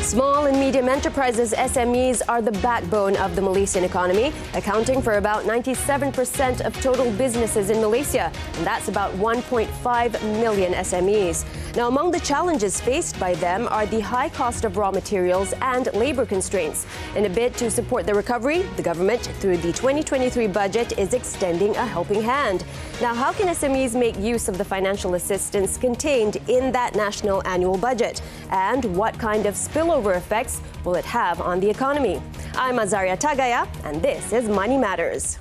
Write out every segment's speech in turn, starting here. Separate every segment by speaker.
Speaker 1: Small and medium enterprises, SMEs, are the backbone of the Malaysian economy, accounting for about 97% of total businesses in Malaysia, and that's about 1.5 million SMEs. Now, among the challenges faced by them are the high cost of raw materials and labour constraints. In a bid to support the recovery, the government, through the 2023 budget, is extending a helping hand. Now, how can SMEs make use of the financial assistance contained in that national annual budget? And what kind of spillover effects will it have on the economy? I'm Azaria Tagaya, and this is Money Matters.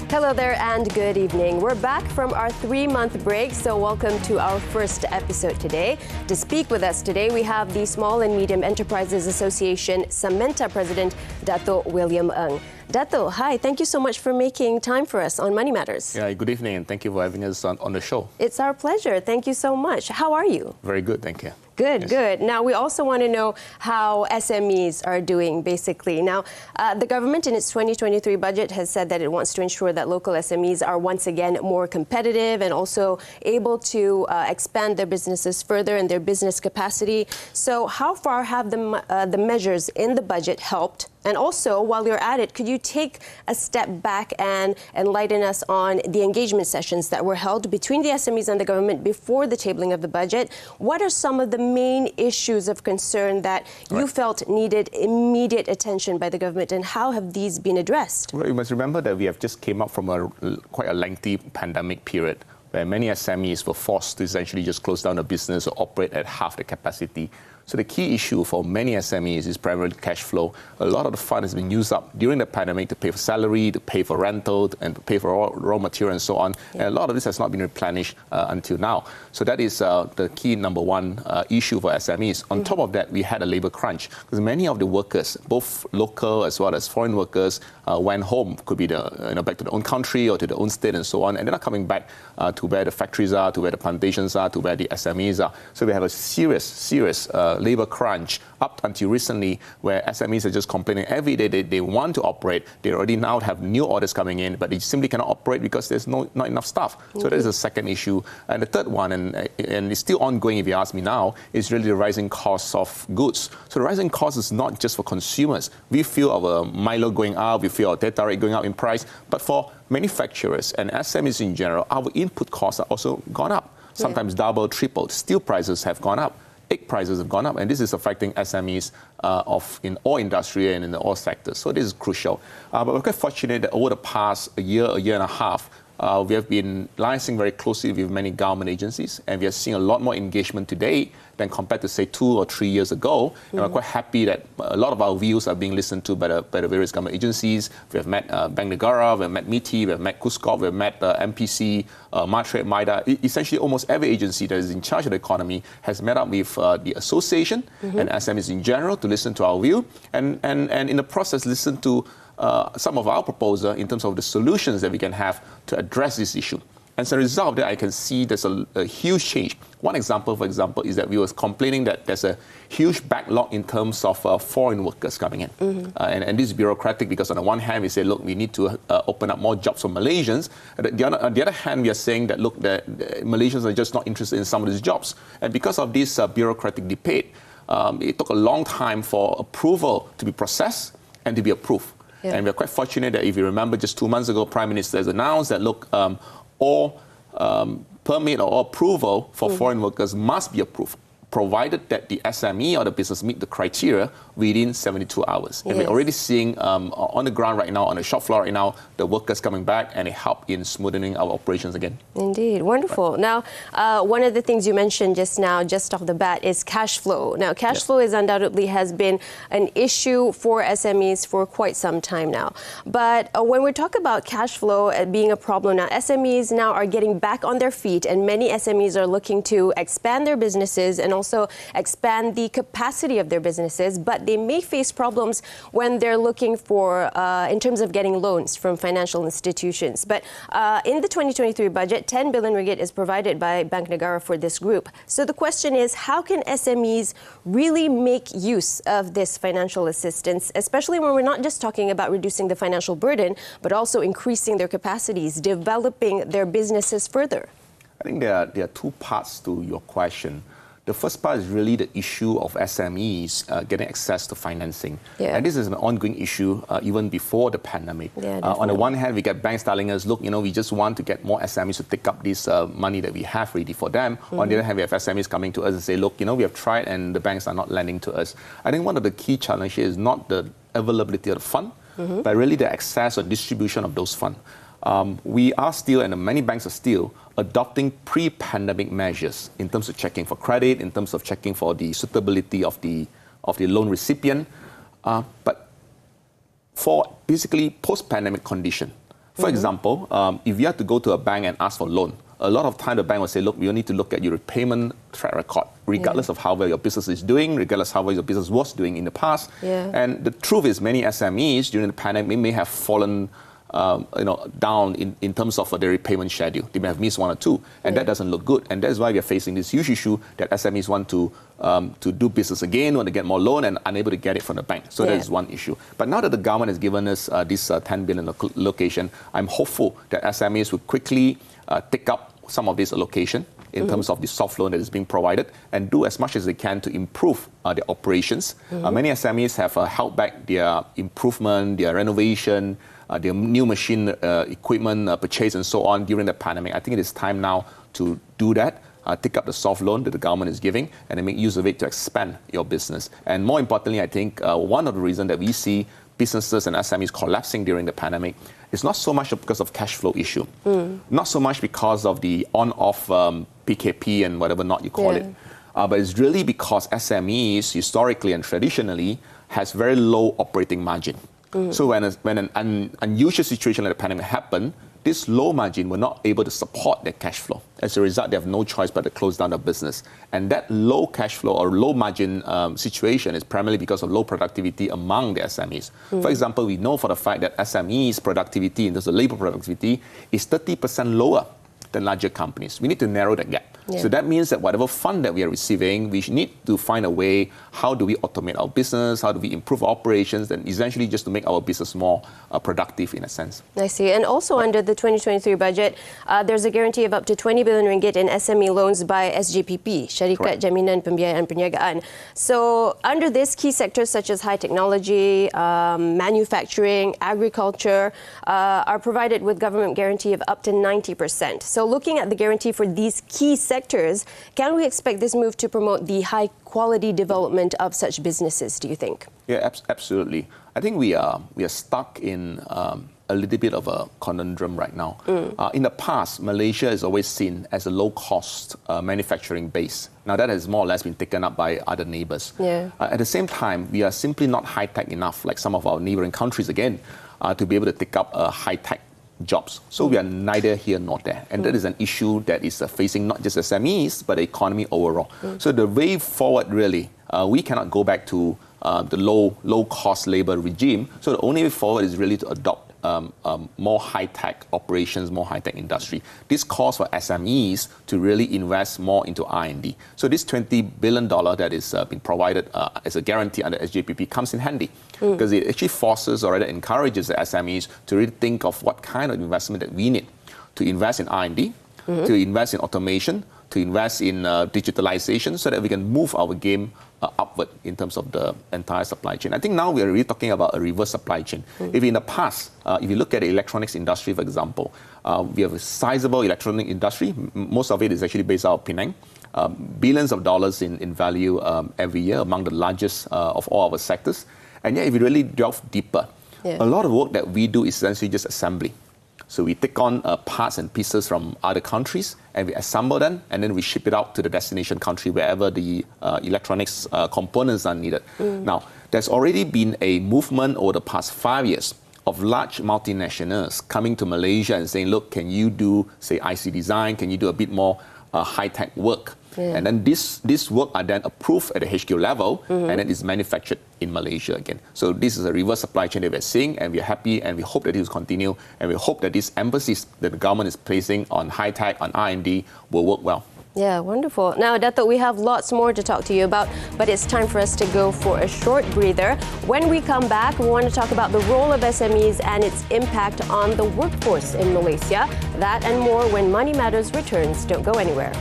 Speaker 1: Hello there and good evening. We're back from our 3-month break, so welcome to our first episode today. To speak with us today, we have the Small and Medium Enterprises Association SAMENTA President, Datuk William Ng. Datuk, hi. Thank you so much for making time for us on Money Matters.
Speaker 2: Yeah, good evening and thank you for having us on the show.
Speaker 1: It's our pleasure. Thank you so much. How are you?
Speaker 2: Very good, thank you.
Speaker 1: Good,
Speaker 2: Yes.
Speaker 1: good. Now, we also want to know how SMEs are doing, basically. Now, the government in its 2023 budget has said that it wants to ensure that local SMEs are once again more competitive and also able to expand their businesses further and their business capacity. So how far have the measures in the budget helped? And also, while you're at it, could you take a step back and enlighten us on the engagement sessions that were held between the SMEs and the government before the tabling of the budget? What are some of the main issues of concern that you felt needed immediate attention by the government, and how have these been addressed?
Speaker 2: Well, you must remember that we have just came up from quite a lengthy pandemic period where many SMEs were forced to essentially just close down the business or operate at half the capacity. So the key issue for many SMEs is primarily cash flow. A lot of the fund has been used up during the pandemic to pay for salary, to pay for rental, and to pay for raw material and so on. Yeah. And a lot of this has not been replenished until now. So that is the key number one issue for SMEs. On top of that, we had a labour crunch because many of the workers, both local as well as foreign workers, went home. Could be back to their own country or to their own state and so on. And they're not coming back to where the factories are, to where the plantations are, to where the SMEs are. So we have a serious labour crunch up until recently, where SMEs are just complaining every day they want to operate. They already now have new orders coming in, but they simply cannot operate because there's not enough staff. So that is the second issue. And the third one, and it's still ongoing if you ask me now, is really the rising costs of goods. So the rising cost is not just for consumers. We feel our Milo going up, we feel our data rate going up in price, but for manufacturers and SMEs in general, our input costs are also gone up. Sometimes double, triple. Steel prices have gone up. Egg prices have gone up, and this is affecting SMEs in all industry and in all sectors. So this is crucial. But we're quite fortunate that over the past year and a half, we have been liaising very closely with many government agencies, and we are seeing a lot more engagement today than compared to, say, 2 or 3 years ago. And we're quite happy that a lot of our views are being listened to by the various government agencies. We have met Bank Negara, we have met MITI, we have met KUSKOP, we have met MPC, Matrade, MIDA. Essentially, almost every agency that is in charge of the economy has met up with the association and SMEs in general to listen to our view, and in the process listen to some of our proposal in terms of the solutions that we can have to address this issue. And as a result of that, I can see there's a huge change. One example, for example, is that we were complaining that there's a huge backlog in terms of foreign workers coming in. And this is bureaucratic because on the one hand, we say, look, we need to open up more jobs for Malaysians. On the other hand, we are saying that, look, the Malaysians are just not interested in some of these jobs. And because of this bureaucratic debate, it took a long time for approval to be processed and to be approved. Yeah. And we're quite fortunate that, if you remember, just 2 months ago, Prime Minister has announced that, look, all permit or approval for foreign workers must be approved, provided that the SME or the business meet the criteria within 72 hours. And we're already seeing on the ground right now, on the shop floor right now, the workers coming back, and it helped in smoothing our operations again.
Speaker 1: Indeed. Wonderful. Right. Now, one of the things you mentioned just now, just off the bat, is cash flow. Now, cash flow is undoubtedly has been an issue for SMEs for quite some time now. But when we talk about cash flow being a problem now, SMEs now are getting back on their feet, and many SMEs are looking to expand their businesses and also also expand the capacity of their businesses, but they may face problems when they're looking for, in terms of getting loans from financial institutions. But in the 2023 budget, 10 billion ringgit is provided by Bank Negara for this group. So the question is, how can SMEs really make use of this financial assistance, especially when we're not just talking about reducing the financial burden, but also increasing their capacities, developing their businesses further?
Speaker 2: I think there are two parts to your question. The first part is really the issue of SMEs getting access to financing.
Speaker 1: Yeah.
Speaker 2: And this is an ongoing issue even before the pandemic.
Speaker 1: Yeah,
Speaker 2: on the one hand, we get banks telling us, look, we just want to get more SMEs to take up this money that we have ready for them. On the other hand, we have SMEs coming to us and say, look, we have tried and the banks are not lending to us. I think one of the key challenges is not the availability of the fund, but really the access or distribution of those funds. We are still, and many banks are still, adopting pre-pandemic measures in terms of checking for credit, in terms of checking for the suitability of the loan recipient. But for basically post-pandemic condition, for example, if you have to go to a bank and ask for a loan, a lot of time the bank will say, look, we need to look at your repayment track record, regardless of how well your business is doing, regardless of how well your business was doing in the past.
Speaker 1: Yeah.
Speaker 2: And the truth is many SMEs during the pandemic may have fallen down in terms of their repayment schedule. They may have missed one or two, and that doesn't look good. And that's why we are facing this huge issue that SMEs want to do business again, want to get more loan, and unable to get it from the bank. So that is one issue. But now that the government has given us this 10 billion allocation, I'm hopeful that SMEs will quickly take up some of this allocation in terms of the soft loan that is being provided, and do as much as they can to improve their operations. Many SMEs have held back their improvement, their renovation, their new machine equipment purchase and so on during the pandemic. I think it is time now to do that, take up the soft loan that the government is giving, and then make use of it to expand your business. And more importantly, I think one of the reasons that we see businesses and SMEs collapsing during the pandemic is not so much because of cash flow issue, not so much because of the on-off PKP and whatever not you call it, but it's really because SMEs historically and traditionally has very low operating margin. So when an unusual situation like the pandemic happened, this low margin were not able to support their cash flow. As a result, they have no choice but to close down their business. And that low cash flow or low margin situation is primarily because of low productivity among the SMEs. For example, we know for the fact that SMEs' productivity in terms of labor productivity is 30% lower than larger companies. We need to narrow that gap. So that means that whatever fund that we are receiving, we need to find a way, how do we automate our business, how do we improve our operations, and essentially just to make our business more productive in a sense.
Speaker 1: I see. And also under the 2023 budget, there's a guarantee of up to 20 billion ringgit in SME loans by SJPP, Syarikat Jaminan Pembiayaan Perniagaan. So under this, key sectors such as high technology, manufacturing, agriculture are provided with government guarantee of up to 90%. So looking at the guarantee for these key sectors, can we expect this move to promote the high quality development of such businesses, do you think?
Speaker 2: Yeah, absolutely. I think we are stuck in a little bit of a conundrum right now. In the past, Malaysia is always seen as a low-cost manufacturing base. Now that has more or less been taken up by other neighbours. At the same time, we are simply not high-tech enough, like some of our neighbouring countries again, to be able to take up high-tech jobs. So we are neither here nor there. And that is an issue that is facing not just SMEs, but the economy overall. So the way forward, really, we cannot go back to the low-cost labour regime. So the only way forward is really to adopt more high-tech operations, more high-tech industry. This calls for SMEs to really invest more into R&D. So this $20 billion that is being provided as a guarantee under SJPP comes in handy, because it actually forces or rather encourages the SMEs to really think of what kind of investment that we need to invest in R&D, to invest in automation, to invest in digitalization, so that we can move our game upward in terms of the entire supply chain. I think now we are really talking about a reverse supply chain. If in the past, if you look at the electronics industry, for example, we have a sizable electronic industry. Most of it is actually based out of Penang. Billions of dollars in value every year, among the largest of all our sectors. And yet, if you really delve deeper, a lot of work that we do is essentially just assembly. So we take on parts and pieces from other countries and we assemble them, and then we ship it out to the destination country wherever the electronics components are needed. Now, there's already been a movement over the past 5 years of large multinationals coming to Malaysia and saying, look, can you do, say, IC design? Can you do a bit more high-tech work.
Speaker 1: Yeah.
Speaker 2: And then this work are then approved at the HQ level, and then is manufactured in Malaysia again. So this is a reverse supply chain that we're seeing, and we're happy, and we hope that it will continue, and we hope that this emphasis that the government is placing on high-tech, on R&D, will work well.
Speaker 1: Yeah, wonderful. Now, Datuk, we have lots more to talk to you about, but it's time for us to go for a short breather. When we come back, we want to talk about the role of SMEs and its impact on the workforce in Malaysia. That and more when Money Matters returns. Don't go anywhere.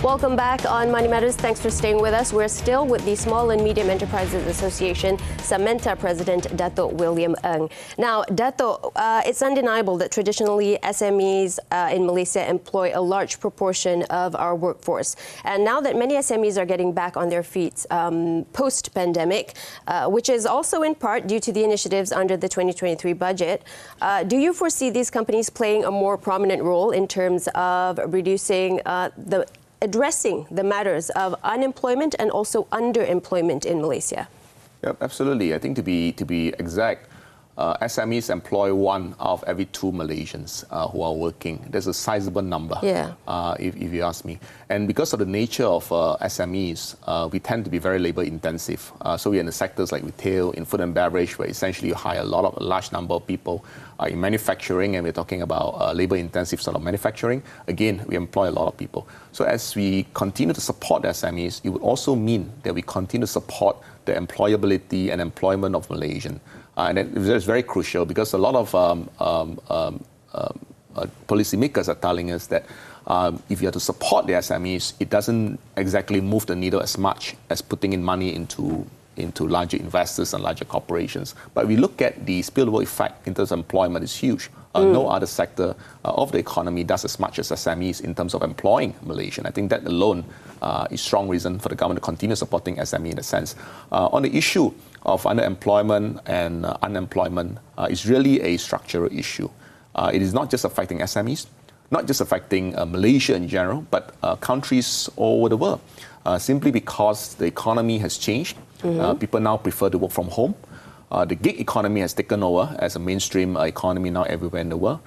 Speaker 1: Welcome back on Money Matters. Thanks for staying with us. We're still with the Small and Medium Enterprises Association, SAMENTA President, Datuk William Ng. Now, Datuk, it's undeniable that traditionally SMEs in Malaysia employ a large proportion of our workforce. And now that many SMEs are getting back on their feet post-pandemic, which is also in part due to the initiatives under the 2023 budget, do you foresee these companies playing a more prominent role in terms of addressing the matters of unemployment and also underemployment in Malaysia?
Speaker 2: Yep, absolutely. I think to be exact, SMEs employ 1 out of every 2 Malaysians who are working. There's a sizable number, if you ask me. And because of the nature of SMEs, we tend to be very labor intensive. So we're in the sectors like retail, in food and beverage, where essentially you hire a large number of people. In manufacturing, and we're talking about labor intensive sort of manufacturing, again, we employ a lot of people. So as we continue to support the SMEs, it would also mean that we continue to support the employability and employment of Malaysian. And that's very crucial, because a lot of policymakers are telling us that if you have to support the SMEs, it doesn't exactly move the needle as much as putting in money into larger investors and larger corporations. But we look at the spillover effect in terms of employment is huge. No other sector of the economy does as much as SMEs in terms of employing Malaysian. I think that alone is strong reason for the government to continue supporting SME in a sense. On the issue of underemployment and unemployment, is really a structural issue. It is not just affecting SMEs, not just affecting Malaysia in general, but countries all over the world. Simply because the economy has changed. People now prefer to work from home. The gig economy has taken over as a mainstream economy now everywhere in the world.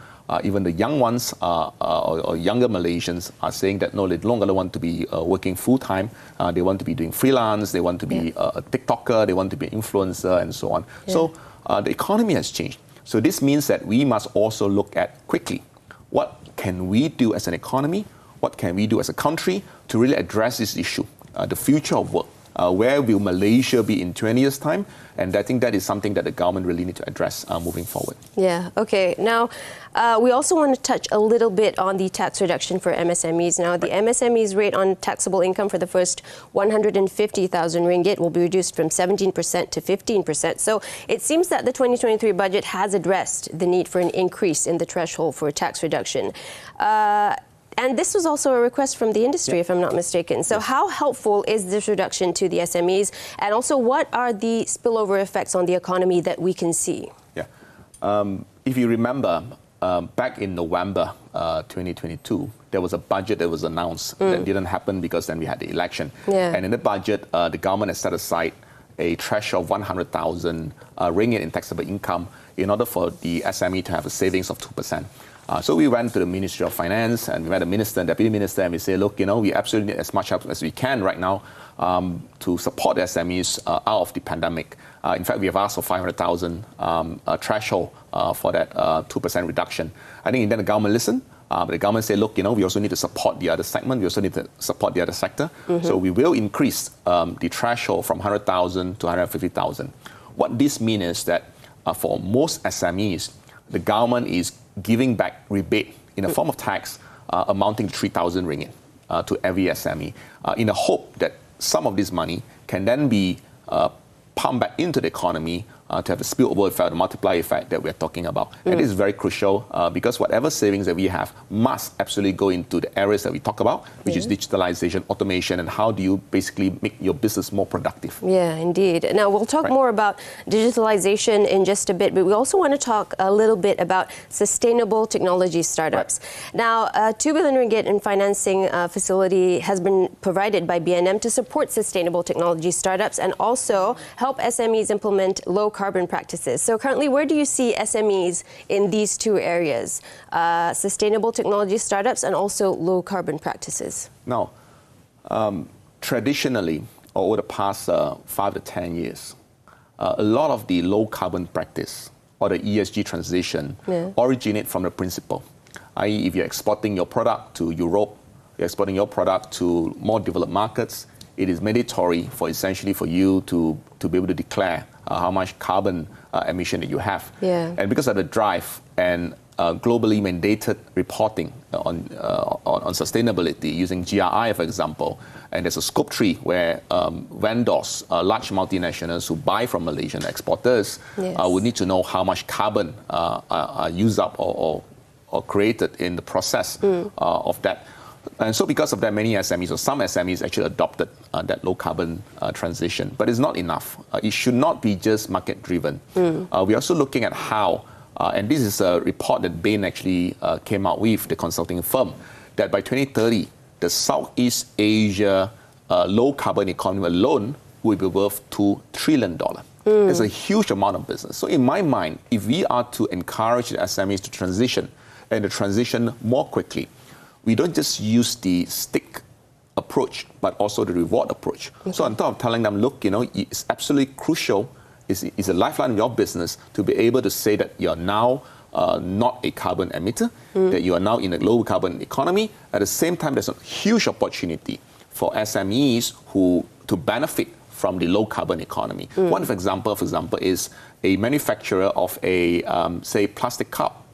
Speaker 2: Even the young ones or younger Malaysians are saying that no, they no longer want to be working full-time. They want to be doing freelance. They want to be a TikToker. They want to be an influencer and so on. So the economy has changed. So this means that we must also look at quickly what can we do as an economy, what can we do as a country to really address this issue, the future of work. Where will Malaysia be in 20 years' time? And I think that is something that the government really need to address moving forward. Yeah,
Speaker 1: okay. Now, we also want to touch a little bit on the tax reduction for MSMEs. Now, the MSMEs rate on taxable income for the first 150,000 ringgit will be reduced from 17% to 15%. So it seems that the 2023 budget has addressed the need for an increase in the threshold for tax reduction. And this was also a request from the industry, if I'm not mistaken. So how helpful is this reduction to the SMEs? And also, what are the spillover effects on the economy that we can see?
Speaker 2: Yeah. If you remember, back in November 2022, there was a budget that was announced that didn't happen because then we had the election. And in the budget, the government has set aside a threshold of 100,000 ringgit in taxable income in order for the SME to have a savings of 2%. So we went to the Ministry of Finance and we met the minister and deputy minister and we say, look, we absolutely need as much help as we can right now to support the SMEs out of the pandemic. In fact, we have asked for 500,000 threshold for that 2% reduction. I think then the government listened. But the government said, look, we also need to support the other segment. We also need to support the other sector. So we will increase the threshold from 100,000 to 150,000. What this means is that for most SMEs, the government is giving back rebate in the form of tax amounting to 3,000 ringgit to every SME in the hope that some of this money can then be pumped back into the economy to have the spillover effect, the multiplier effect that we're talking about. And this is very crucial because whatever savings that we have must absolutely go into the areas that we talk about, which is digitalization, automation, and how do you basically make your business more productive.
Speaker 1: Yeah, indeed. Now, we'll talk more about digitalization in just a bit, but we also want to talk a little bit about sustainable technology startups. Now, 2 billion ringgit in financing facility has been provided by BNM to support sustainable technology startups and also help SMEs implement low carbon practices. So currently, where do you see SMEs in these two areas, sustainable technology startups and also low carbon practices?
Speaker 2: Now, traditionally, over the past 5 to 10 years, a lot of the low carbon practice or the ESG transition originate from the principle, i.e. if you're exporting your product to Europe, you're exporting your product to more developed markets, it is mandatory for essentially for you to be able to declare how much carbon emission that you have. And because of the drive and globally mandated reporting on sustainability using GRI, for example, and there's a scope 3 where vendors, large multinationals who buy from Malaysian exporters would need to know how much carbon are used up or created in the process of that. And so because of that, many SMEs, or some SMEs, actually adopted that low carbon transition. But it's not enough. It should not be just market driven. We're also looking at how, and this is a report that Bain actually came out with, the consulting firm, that by 2030, the Southeast Asia low carbon economy alone will be worth $2 trillion. It's a huge amount of business. So in my mind, if we are to encourage the SMEs to transition and to transition more quickly, we don't just use the stick approach, but also the reward approach. So on top of telling them, look, it's absolutely crucial, it's a lifeline of your business to be able to say that you're now not a carbon emitter, that you are now in a low carbon economy. At the same time, there's a huge opportunity for SMEs to benefit from the low carbon economy. One example, for example, is a manufacturer of a, say, plastic cup,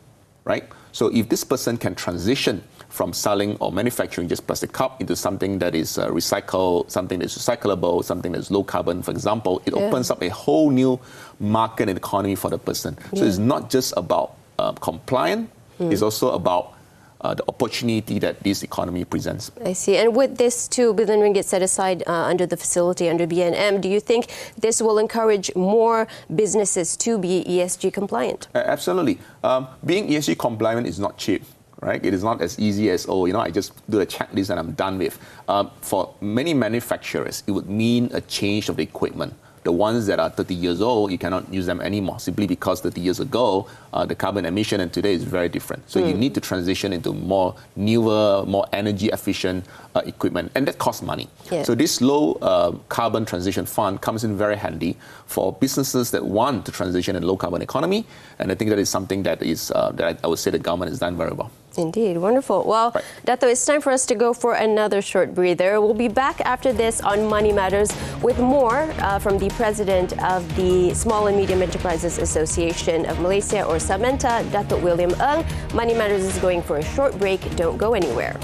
Speaker 2: right? So if this person can transition from selling or manufacturing just plastic cup into something that is recycled, something that's recyclable, something that's low carbon, for example, it opens up a whole new market and economy for the person. So it's not just about compliance, it's also about the opportunity that this economy presents.
Speaker 1: I see. And with this 2 billion ringgit set aside under the facility, under BNM, do you think this will encourage more businesses to be ESG compliant?
Speaker 2: Absolutely. Being ESG compliant is not cheap. Right? It is not as easy as, I just do a checklist and I'm done with. For many manufacturers, it would mean a change of the equipment. The ones that are 30 years old, you cannot use them anymore, simply because 30 years ago, the carbon emission and today is very different. So you need to transition into more newer, more energy efficient equipment, and that costs money. So this low carbon transition fund comes in very handy for businesses that want to transition in a low carbon economy, and I think that is something that is that I would say the government has done very well.
Speaker 1: Indeed. Wonderful. Well, Dato', it's time for us to go for another short breather. We'll be back after this on Money Matters with more from the president of the Small and Medium Enterprises Association of Malaysia, or SAMENTA, Datuk William Ng. Money Matters is going for a short break. Don't go anywhere.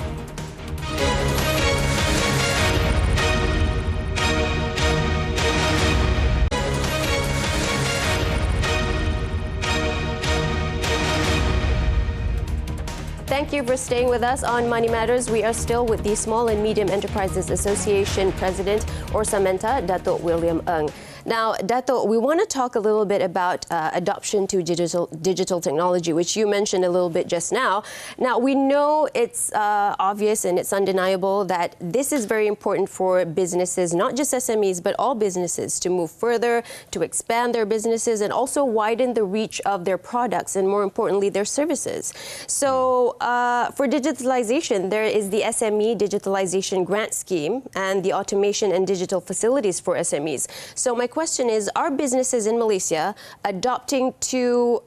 Speaker 1: Thank you for staying with us on Money Matters. We are still with the Small and Medium Enterprises Association President, or SAMENTA, Datuk William Ng. Now, Dato', we want to talk a little bit about adoption to digital technology, which you mentioned a little bit just now. Now, we know it's obvious and it's undeniable that this is very important for businesses, not just SMEs, but all businesses, to move further, to expand their businesses, and also widen the reach of their products and, more importantly, their services. So, for digitalization, there is the SME Digitalization Grant Scheme and the Automation and Digital Facilities for SMEs. So, my question is, are businesses in Malaysia adopting to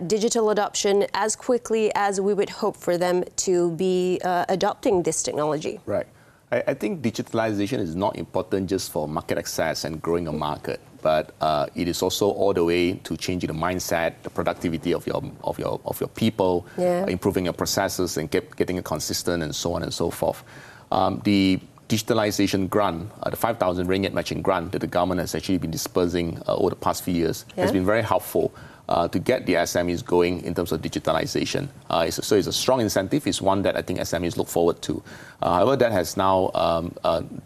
Speaker 1: digital adoption as quickly as we would hope for them to be adopting this technology?
Speaker 2: Right. I think digitalization is not important just for market access and growing a market, but it is also all the way to changing the mindset, the productivity of your people, improving your processes and getting it consistent, and so on and so forth. The digitalization grant, the 5,000 ringgit matching grant that the government has actually been dispersing over the past few years has been very helpful to get the SMEs going in terms of digitalization. So it's a strong incentive. It's one that I think SMEs look forward to. However, that has now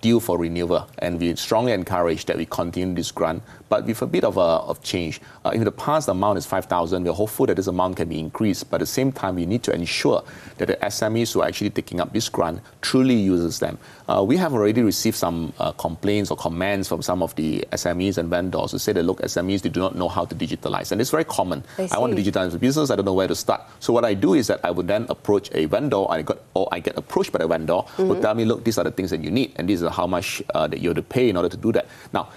Speaker 2: due for renewal, and we strongly encourage that we continue this grant, but with a bit of change. In the past, the amount is 5,000. We're hopeful that this amount can be increased, but at the same time, we need to ensure that the SMEs who are actually taking up this grant truly uses them. We have already received some complaints or comments from some of the SMEs and vendors who say that, look, SMEs, they do not know how to digitalize. And it's very common. I want to digitalize the business, I don't know where to start. So what I do is that I would then approach a vendor, or I get approached by the vendor who tell me, look, these are the things that you need, and these are how much that you have to pay in order to do that. Now,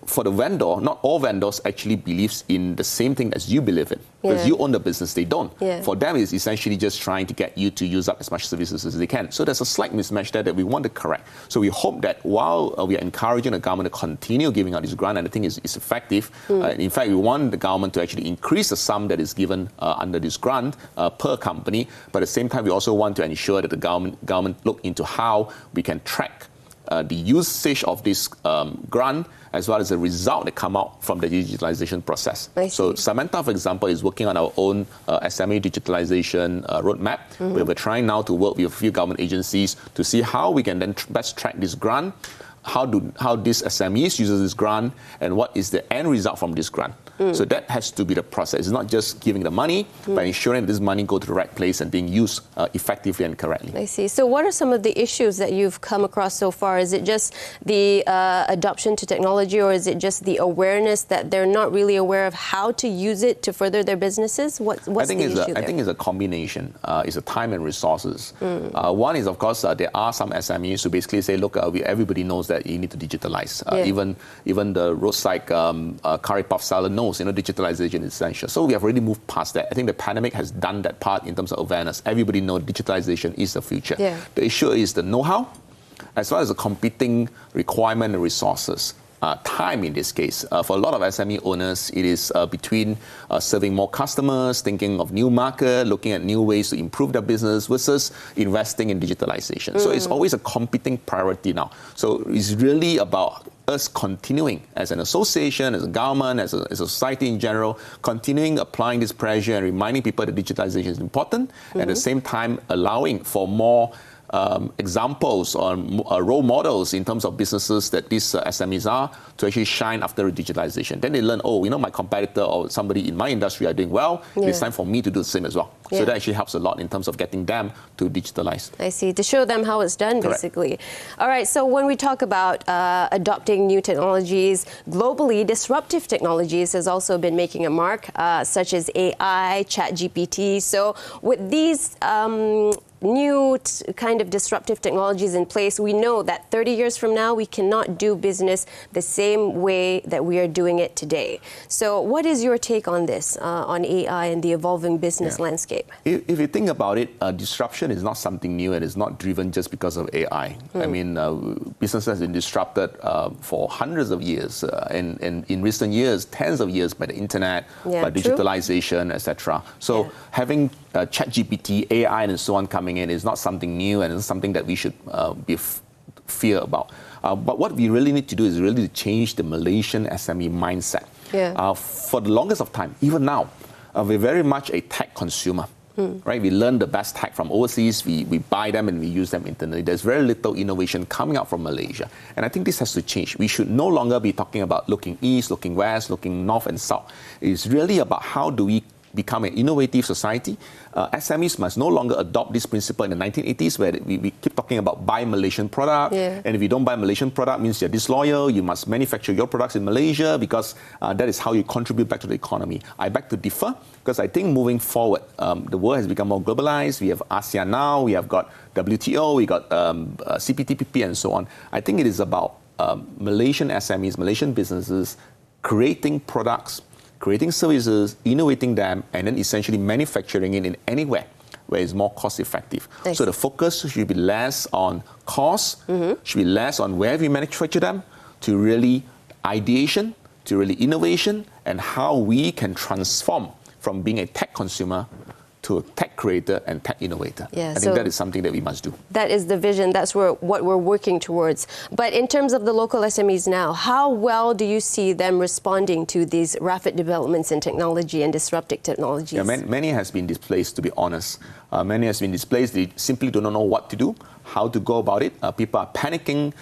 Speaker 2: for the vendor, not all vendors actually believes in the same thing as you believe in. Because you own the business, they don't. For them, it's essentially just trying to get you to use up as much services as they can. So there's a slight mismatch there that we want to correct. So we hope that while we are encouraging the government to continue giving out this grant, and I think it's effective, in fact, we want the government to actually increase the sum that is given under this grant per company. But at the same time, we also want to ensure that the government look into how we can track the usage of this grant, as well as the result that come out from the digitalization process. So SAMENTA, for example, is working on our own SME digitalization roadmap, where we're trying now to work with a few government agencies to see how we can then best track this grant, how these SMEs uses this grant, and what is the end result from this grant. So that has to be the process. It's not just giving the money, but ensuring that this money go to the right place and being used effectively and correctly.
Speaker 1: I see. So what are some of the issues that you've come across so far? Is it just the adoption to technology, or is it just the awareness that they're not really aware of how to use it to further their businesses? What's the issue there?
Speaker 2: I think it's a combination. It's a time and resources. One is, of course, there are some SMEs who basically say, look, everybody knows that you need to digitalize. Even the roadside curry puff seller knows, digitalization is essential. So we have already moved past that. I think the pandemic has done that part in terms of awareness. Everybody knows digitalization is the future. The issue is the know-how, as well as the competing requirement and resources. Time in this case. For a lot of SME owners, it is between serving more customers, thinking of new market, looking at new ways to improve their business versus investing in digitalization. So it's always a competing priority now. So it's really about us continuing as an association, as a government, as a society in general, continuing applying this pressure and reminding people that digitalization is important, and at the same time allowing for more examples or role models in terms of businesses that these SMEs are to actually shine after digitalization. Then they learn, my competitor or somebody in my industry are doing well. It's time for me to do the same as well. So that actually helps a lot in terms of getting them to digitalize.
Speaker 1: I see. To show them how it's done, basically. All right. So when we talk about adopting new technologies globally, disruptive technologies has also been making a mark, such as AI, ChatGPT. So with these new kind of disruptive technologies in place, we know that 30 years from now, we cannot do business the same way that we are doing it today. So what is your take on this, on AI and the evolving business landscape?
Speaker 2: If you think about it, disruption is not something new, and it's not driven just because of AI. I mean, business has been disrupted for hundreds of years, and in recent years, tens of years by the internet, by digitalization, etc. So having ChatGPT, AI, and so on coming in is not something new, and it's something that we should be fear about. But what we really need to do is really to change the Malaysian SME mindset. For the longest of time, even now, we're very much a tech consumer. Right? We learn the best tech from overseas, we buy them and we use them internally. There's very little innovation coming out from Malaysia. And I think this has to change. We should no longer be talking about looking east, looking west, looking north and south. It's really about how do we become an innovative society. SMEs must no longer adopt this principle in the 1980s, where we keep talking about buy Malaysian product, and if you don't buy Malaysian product, means you're disloyal. You must manufacture your products in Malaysia because that is how you contribute back to the economy. I beg to differ, because I think moving forward, the world has become more globalized. We have ASEAN now, we have got WTO, we got CPTPP and so on. I think it is about Malaysian SMEs, Malaysian businesses creating products, creating services, innovating them, and then essentially manufacturing it in anywhere where it's more cost effective. So the focus should be less on cost, should be less on where we manufacture them, to really ideation, to really innovation, and how we can transform from being a tech consumer to a tech creator and tech innovator.
Speaker 1: Yeah,
Speaker 2: I think that is something that we must do.
Speaker 1: That is the vision. That's what we're working towards. But in terms of the local SMEs now, how well do you see them responding to these rapid developments in technology and disruptive technologies?
Speaker 2: Yeah, many has been displaced, to be honest. Many has been displaced. They simply do not know what to do, how to go about it. People are panicking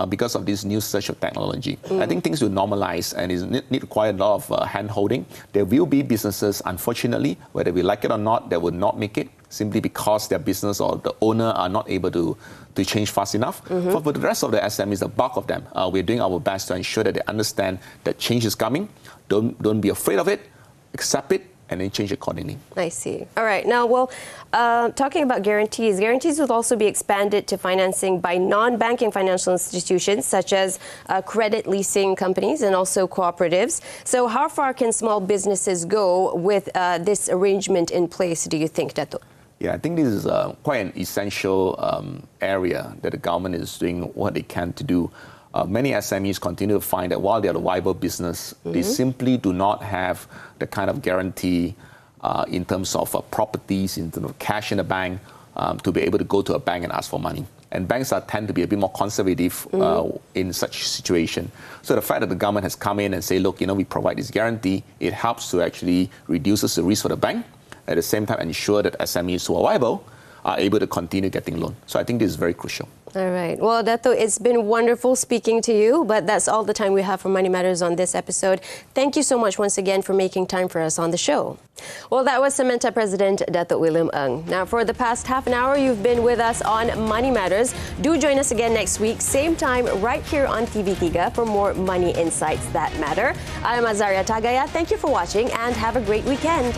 Speaker 2: because of this new surge of technology. I think things will normalize and it need quite a lot of hand-holding. There will be businesses, unfortunately, whether we like it or not, that will not make it simply because their business or the owner are not able to change fast enough. For the rest of the SMEs, the bulk of them, we're doing our best to ensure that they understand that change is coming. Don't be afraid of it, accept it, and then change accordingly.
Speaker 1: I see. All right. Now, well, talking about guarantees will also be expanded to financing by non-banking financial institutions such as credit leasing companies and also cooperatives. So how far can small businesses go with this arrangement in place, do you think, Datuk?
Speaker 2: Yeah, I think this is quite an essential area that the government is doing what they can to do. Many SMEs continue to find that while they are a viable business, they simply do not have the kind of guarantee in terms of properties, in terms of cash in the bank, to be able to go to a bank and ask for money. And banks tend to be a bit more conservative in such situation. So the fact that the government has come in and say, look, we provide this guarantee, it helps to actually reduces the risk for the bank, at the same time ensure that SMEs who are viable are able to continue getting loan. So I think this is very crucial.
Speaker 1: All right. Well, Datuk, it's been wonderful speaking to you, but that's all the time we have for Money Matters on this episode. Thank you so much once again for making time for us on the show. Well, that was SAMENTA President Datuk William Ng. Now, for the past half an hour, you've been with us on Money Matters. Do join us again next week, same time, right here on TV3 for more money insights that matter. I'm Azaria Tagaya. Thank you for watching and have a great weekend.